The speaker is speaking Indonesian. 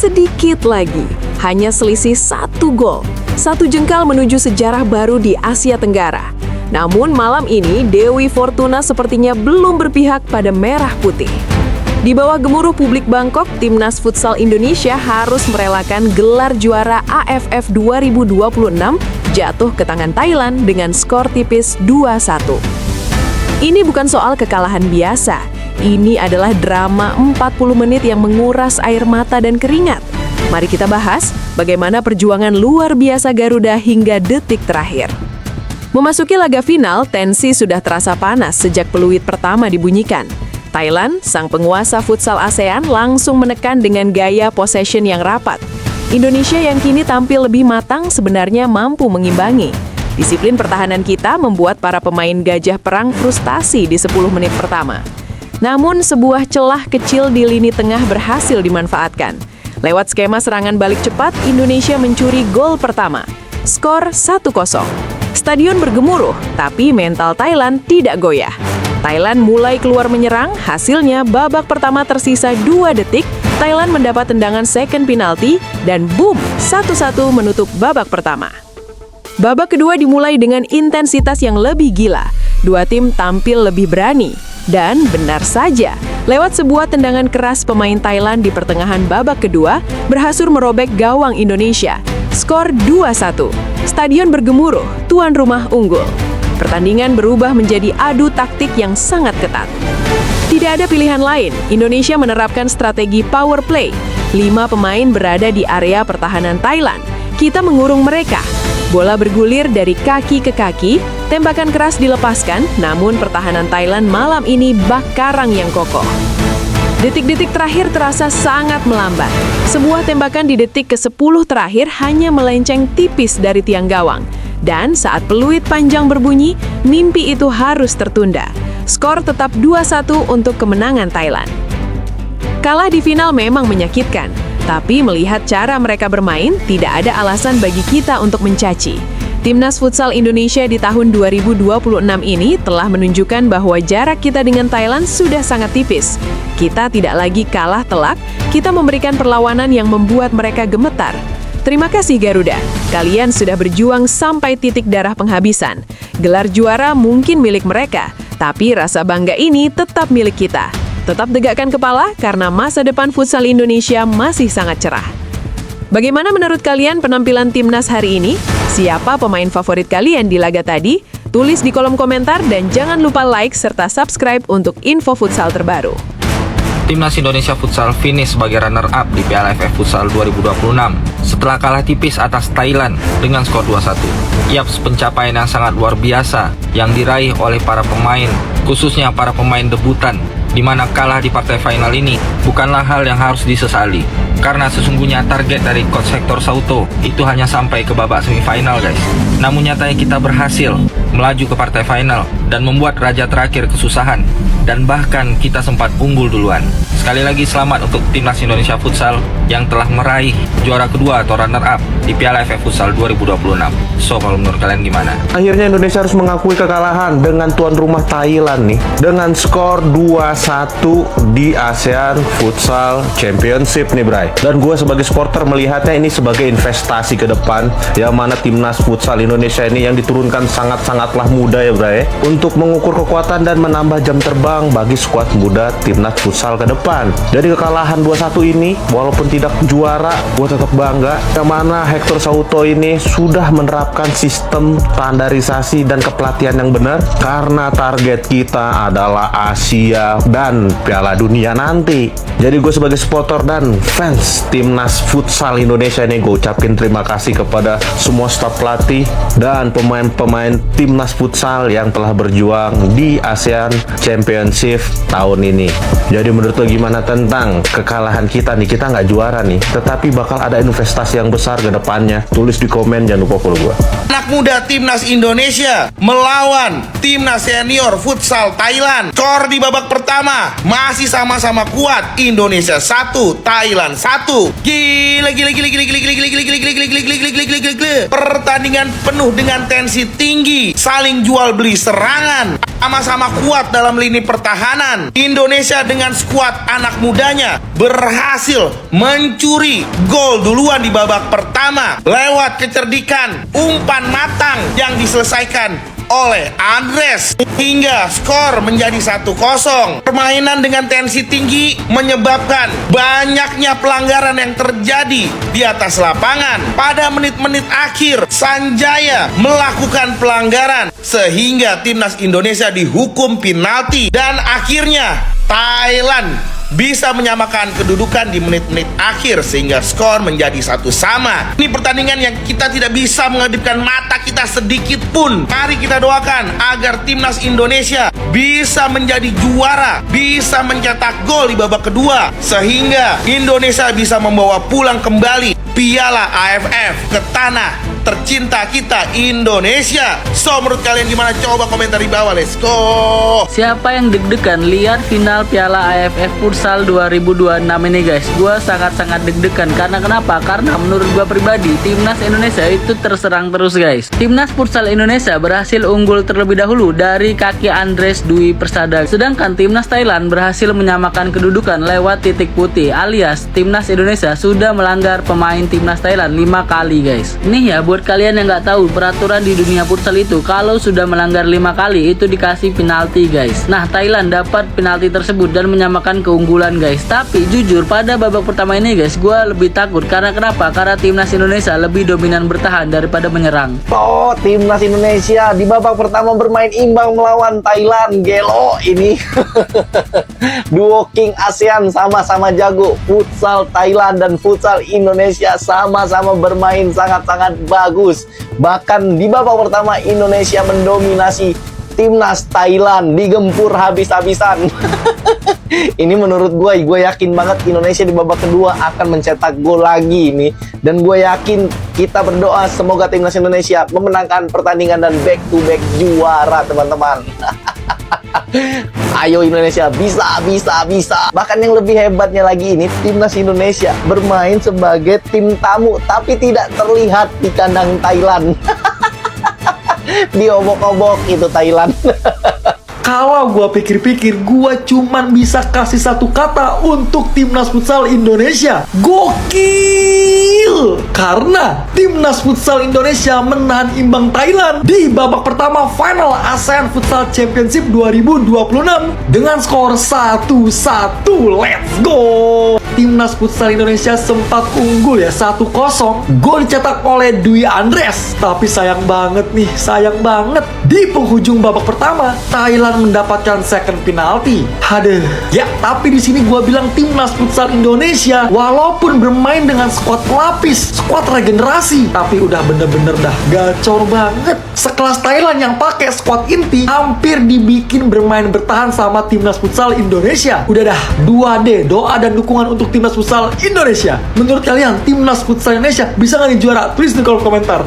sedikit lagi. Hanya selisih 1 gol. 1 jengkal menuju sejarah baru di Asia Tenggara. Namun malam ini Dewi Fortuna sepertinya belum berpihak pada merah putih. Di bawah gemuruh publik Bangkok, Timnas Futsal Indonesia harus merelakan gelar juara AFF 2026 jatuh ke tangan Thailand dengan skor tipis 2-1. Ini bukan soal kekalahan biasa. Ini adalah drama 40 menit yang menguras air mata dan keringat. Mari kita bahas bagaimana perjuangan luar biasa Garuda hingga detik terakhir. Memasuki laga final, tensi sudah terasa panas sejak peluit pertama dibunyikan. Thailand, sang penguasa futsal ASEAN, langsung menekan dengan gaya possession yang rapat. Indonesia yang kini tampil lebih matang sebenarnya mampu mengimbangi. Disiplin pertahanan kita membuat para pemain Gajah Perang frustasi di 10 menit pertama. Namun sebuah celah kecil di lini tengah berhasil dimanfaatkan. Lewat skema serangan balik cepat, Indonesia mencuri gol pertama. Skor 1-0. Stadion bergemuruh, tapi mental Thailand tidak goyah. Thailand mulai keluar menyerang, hasilnya babak pertama tersisa 2 detik, Thailand mendapat tendangan second penalti, dan boom, 1-1 menutup babak pertama. Babak kedua dimulai dengan intensitas yang lebih gila. Dua tim tampil lebih berani. Dan benar saja, lewat sebuah tendangan keras pemain Thailand di pertengahan babak kedua, berhasil merobek gawang Indonesia. Skor 2-1. Stadion bergemuruh, tuan rumah unggul. Pertandingan berubah menjadi adu taktik yang sangat ketat. Tidak ada pilihan lain, Indonesia menerapkan strategi power play. 5 pemain berada di area pertahanan Thailand. Kita mengurung mereka. Bola bergulir dari kaki ke kaki, tembakan keras dilepaskan, namun pertahanan Thailand malam ini bak karang yang kokoh. Detik-detik terakhir terasa sangat melambat. Sebuah tembakan di detik ke-10 terakhir hanya melenceng tipis dari tiang gawang. Dan saat peluit panjang berbunyi, mimpi itu harus tertunda. Skor tetap 2-1 untuk kemenangan Thailand. Kalah di final memang menyakitkan, tapi melihat cara mereka bermain, tidak ada alasan bagi kita untuk mencaci. Timnas Futsal Indonesia di tahun 2026 ini telah menunjukkan bahwa jarak kita dengan Thailand sudah sangat tipis. Kita tidak lagi kalah telak, kita memberikan perlawanan yang membuat mereka gemetar. Terima kasih Garuda, kalian sudah berjuang sampai titik darah penghabisan. Gelar juara mungkin milik mereka, tapi rasa bangga ini tetap milik kita. Tetap tegakkan kepala karena masa depan futsal Indonesia masih sangat cerah. Bagaimana menurut kalian penampilan timnas hari ini? Siapa pemain favorit kalian di laga tadi? Tulis di kolom komentar dan jangan lupa like serta subscribe untuk info futsal terbaru. Timnas Indonesia Futsal finish sebagai runner-up di Piala AFF Futsal 2026 setelah kalah tipis atas Thailand dengan skor 2-1. Yaps, pencapaian yang sangat luar biasa yang diraih oleh para pemain, khususnya para pemain debutan, di mana kalah di partai final ini bukanlah hal yang harus disesali. Karena sesungguhnya target dari Coach Hector Souto itu hanya sampai ke babak semifinal guys. Namun nyatanya kita berhasil melaju ke partai final dan membuat raja terakhir kesusahan. Dan bahkan kita sempat unggul duluan. Sekali lagi selamat untuk Timnas Indonesia Futsal yang telah meraih juara kedua atau runner-up di Piala AFF Futsal 2026. So, kalau menurut kalian gimana? Akhirnya Indonesia harus mengakui kekalahan dengan tuan rumah Thailand nih. Dengan skor 2-1 di ASEAN Futsal Championship nih Bray. Dan gue sebagai supporter melihatnya ini sebagai investasi ke depan. Yang mana Timnas Futsal Indonesia ini yang diturunkan sangat-sangatlah muda ya Bray. Untuk mengukur kekuatan dan menambah jam terbang bagi skuad muda Timnas Futsal ke depan. Jadi kekalahan 2-1 ini walaupun tidak juara, gue tetap bangga. Yang mana Hector Souto ini sudah menerapkan sistem standarisasi dan kepelatihan yang benar. Karena target kita adalah Asia dan Piala Dunia nanti. Jadi gue sebagai supporter dan fans Timnas Futsal Indonesia ini, gue ucapin terima kasih kepada semua staf pelatih dan pemain-pemain Timnas Futsal yang telah berjuang di ASEAN Championship tahun ini. Jadi menurut lo gimana tentang kekalahan kita nih? Kita nggak juara nih, tetapi bakal ada investasi yang besar ke depannya. Tulis di komen, jangan lupa follow gue. Anak muda Timnas Indonesia melawan Timnas Senior Futsal Thailand. Skor di babak pertama pertama masih sama-sama kuat. Indonesia 1, Thailand 1. Gila. Pertandingan penuh dengan tensi tinggi, saling jual beli serangan, sama-sama kuat dalam lini pertahanan. Indonesia dengan skuad anak mudanya berhasil mencuri gol duluan di babak pertama lewat kecerdikan umpan matang yang diselesaikan oleh Andres hingga skor menjadi 1-0. Permainan dengan tensi tinggi menyebabkan banyaknya pelanggaran yang terjadi di atas lapangan. Pada menit-menit akhir, Sanjaya melakukan pelanggaran sehingga timnas Indonesia dihukum penalti dan akhirnya Thailand bisa menyamakan kedudukan di menit-menit akhir sehingga skor menjadi 1-1. Ini pertandingan yang kita tidak bisa mengedipkan mata kita sedikit pun. Mari kita doakan agar timnas Indonesia bisa menjadi juara, bisa mencetak gol di babak kedua sehingga Indonesia bisa membawa pulang kembali Piala AFF ke tanah tercinta kita Indonesia. So, menurut kalian gimana? Coba komentar di bawah. Let's go. Siapa yang deg-degan lihat final Piala AFF Futsal 2026 ini guys? Gua sangat-sangat deg-degan. Karena kenapa? Karena menurut gua pribadi timnas Indonesia itu terserang terus guys. Timnas Futsal Indonesia berhasil unggul terlebih dahulu dari kaki Andres Dwi Persada. Sedangkan timnas Thailand berhasil menyamakan kedudukan lewat titik putih, alias timnas Indonesia sudah melanggar pemain timnas Thailand 5 kali guys. Nih ya buat kalian yang nggak tahu, peraturan di dunia futsal itu kalau sudah melanggar 5 kali itu dikasih penalti guys. Nah, Thailand dapat penalti tersebut dan menyamakan keunggulan guys. Tapi jujur pada babak pertama ini guys, gue lebih takut. Karena kenapa? Karena timnas Indonesia lebih dominan bertahan daripada menyerang. Oh, timnas Indonesia di babak pertama bermain imbang melawan Thailand. Gelo ini. Duo King ASEAN sama-sama jago. Futsal Thailand dan futsal Indonesia sama-sama bermain sangat-sangat bagus. Bahkan di babak pertama Indonesia mendominasi timnas Thailand, digempur habis-habisan. Ini menurut gue yakin banget Indonesia di babak kedua akan mencetak gol lagi ini. Dan gue yakin kita berdoa semoga timnas Indonesia memenangkan pertandingan dan back to back juara teman-teman. Ayo Indonesia, bisa. Bahkan yang lebih hebatnya lagi ini, timnas Indonesia bermain sebagai tim tamu tapi tidak terlihat di kandang Thailand. Diobok-obok itu Thailand. Kalau gua pikir-pikir, gua cuman bisa kasih satu kata untuk timnas futsal Indonesia: gokil! Karena timnas futsal Indonesia menahan imbang Thailand di babak pertama final ASEAN Futsal Championship 2026 dengan skor 1-1. Let's go! Timnas futsal Indonesia sempat unggul ya 1-0. Gol dicetak oleh Dwi Andres. Tapi sayang banget di penghujung babak pertama Thailand mendapatkan second penalty. Aduh. Ya, tapi di sini gua bilang timnas futsal Indonesia walaupun bermain dengan skuad pelapis, skuad regenerasi, tapi udah bener-bener dah gacor banget. Sekelas Thailand yang pakai skuad inti hampir dibikin bermain bertahan sama timnas futsal Indonesia. Udah dah 2D, doa dan dukungan untuk timnas futsal Indonesia. Menurut kalian timnas futsal Indonesia bisa nggak nih juara? Tulis di kolom komentar.